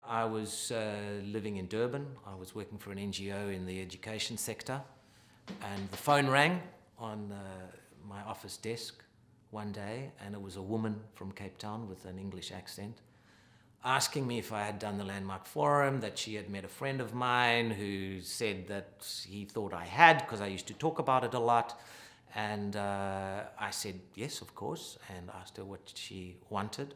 I was living in Durban. I was working for an NGO in the education sector, and the phone rang on my office desk one day, and it was a woman from Cape Town with an English accent asking me if I had done the Landmark Forum, that she had met a friend of mine who said that he thought I had because I used to talk about it a lot. And I said, yes, of course, and asked her what she wanted.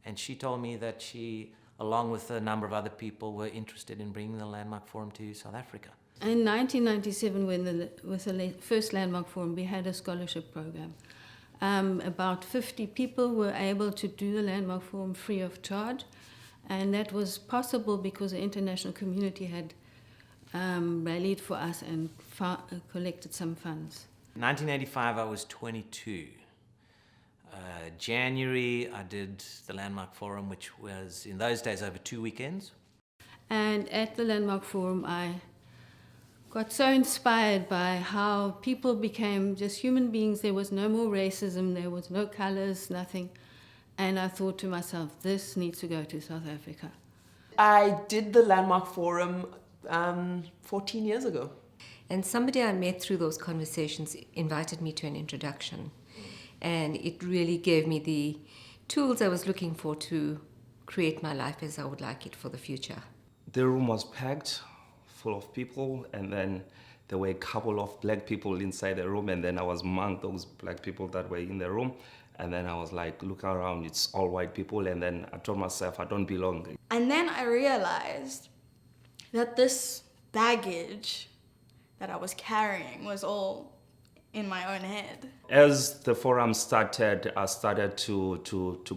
And she told me that she, along with a number of other people, were interested in bringing the Landmark Forum to South Africa. In 1997, with the first Landmark Forum, we had a scholarship program. About 50 people were able to do the Landmark Forum free of charge, and that was possible because the international community had rallied for us and collected some funds. In 1985, I was 22. January, I did the Landmark Forum, which was, in those days, over 2 weekends. And at the Landmark Forum, I got so inspired by how people became just human beings. There was no more racism, there was no colors, nothing. And I thought to myself, this needs to go to South Africa. I did the Landmark Forum 14 years ago. And somebody I met through those conversations invited me to an introduction. And it really gave me the tools I was looking for to create my life as I would like it for the future. The room was packed, full of people, and then there were a couple of black people inside the room, and then I was among those black people that were in the room. And then I was like, look around, it's all white people, and then I told myself I don't belong. And then I realized that this baggage that I was carrying was all in my own head. As the forum started, I started to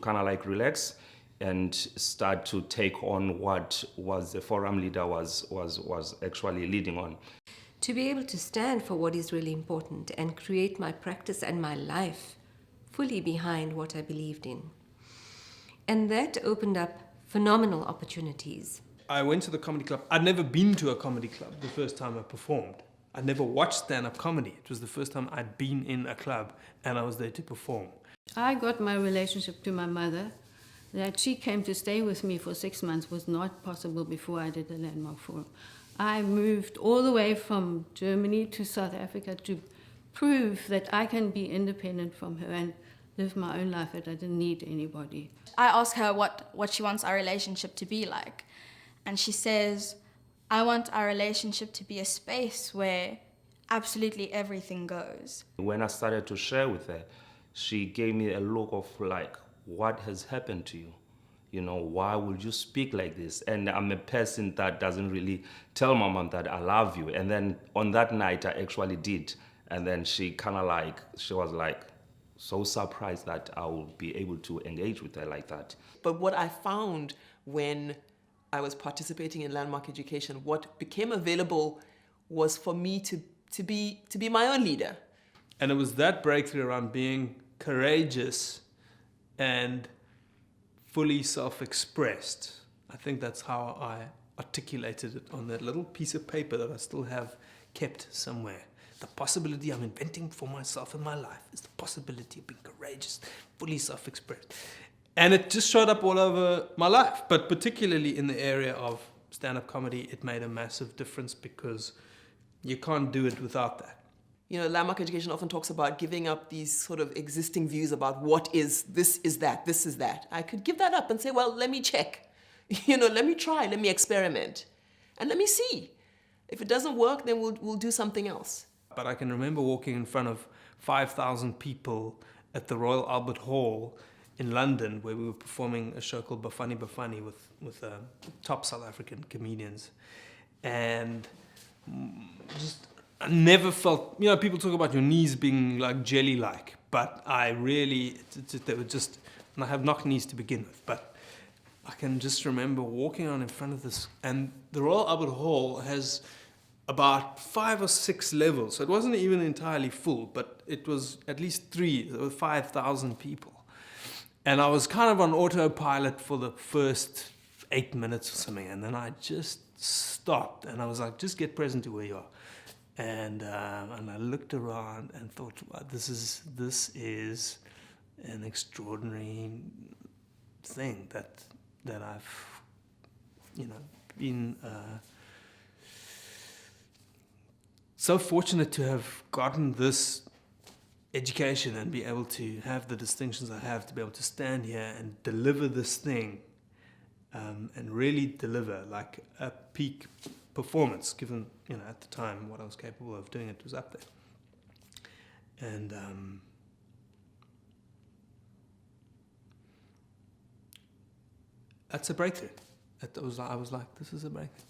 kind of like relax and start to take on what was the forum leader was actually leading on. To be able to stand for what is really important and create my practice and my life fully behind what I believed in. And that opened up phenomenal opportunities. I went to the comedy club. I'd never been to a comedy club the first time I performed. I'd never watched stand-up comedy. It was the first time I'd been in a club and I was there to perform. I got my relationship to my mother. That she came to stay with me for 6 months was not possible before I did the Landmark Forum. I moved all the way from Germany to South Africa to prove that I can be independent from her and live my own life, that I didn't need anybody. I asked her what she wants our relationship to be like. And she says, I want our relationship to be a space where absolutely everything goes. When I started to share with her, she gave me a look of like, what has happened to you? You know, why would you speak like this? And I'm a person that doesn't really tell my mom that I love you. And then on that night, I actually did. And then she was like so surprised that I would be able to engage with her like that. But what I found when I was participating in Landmark Education, what became available was for me to be my own leader. And it was that breakthrough around being courageous and fully self-expressed. I think that's how I articulated it on that little piece of paper that I still have kept somewhere. The possibility I'm inventing for myself in my life is the possibility of being courageous, fully self-expressed. And it just showed up all over my life, but particularly in the area of stand-up comedy, it made a massive difference because you can't do it without that. You know, Landmark Education often talks about giving up these sort of existing views about what is, this is that, this is that. I could give that up and say, well, let me check. You know, let me try, let me experiment, and let me see. If it doesn't work, then we'll do something else. But I can remember walking in front of 5,000 people at the Royal Albert Hall in London, where we were performing a show called Bafani Bafani with top South African comedians. And just, I never felt, you know, people talk about your knees being like jelly-like, but I really, they were just, and I have knock knees to begin with, but I can just remember walking on in front of this, and the Royal Albert Hall has about 5 or 6 levels, so it wasn't even entirely full, but it was at least 3, there were 5,000 people. And I was kind of on autopilot for the first 8 minutes or something, and then I just stopped, and I was like, just get present to where you are. And I looked around and thought, wow, this is an extraordinary thing that I've been so fortunate to have gotten this education and be able to have the distinctions I have, to be able to stand here and deliver this thing, and really deliver like a peak performance, given at the time what I was capable of doing. It was up there, and that's a breakthrough. I was like, this is a breakthrough.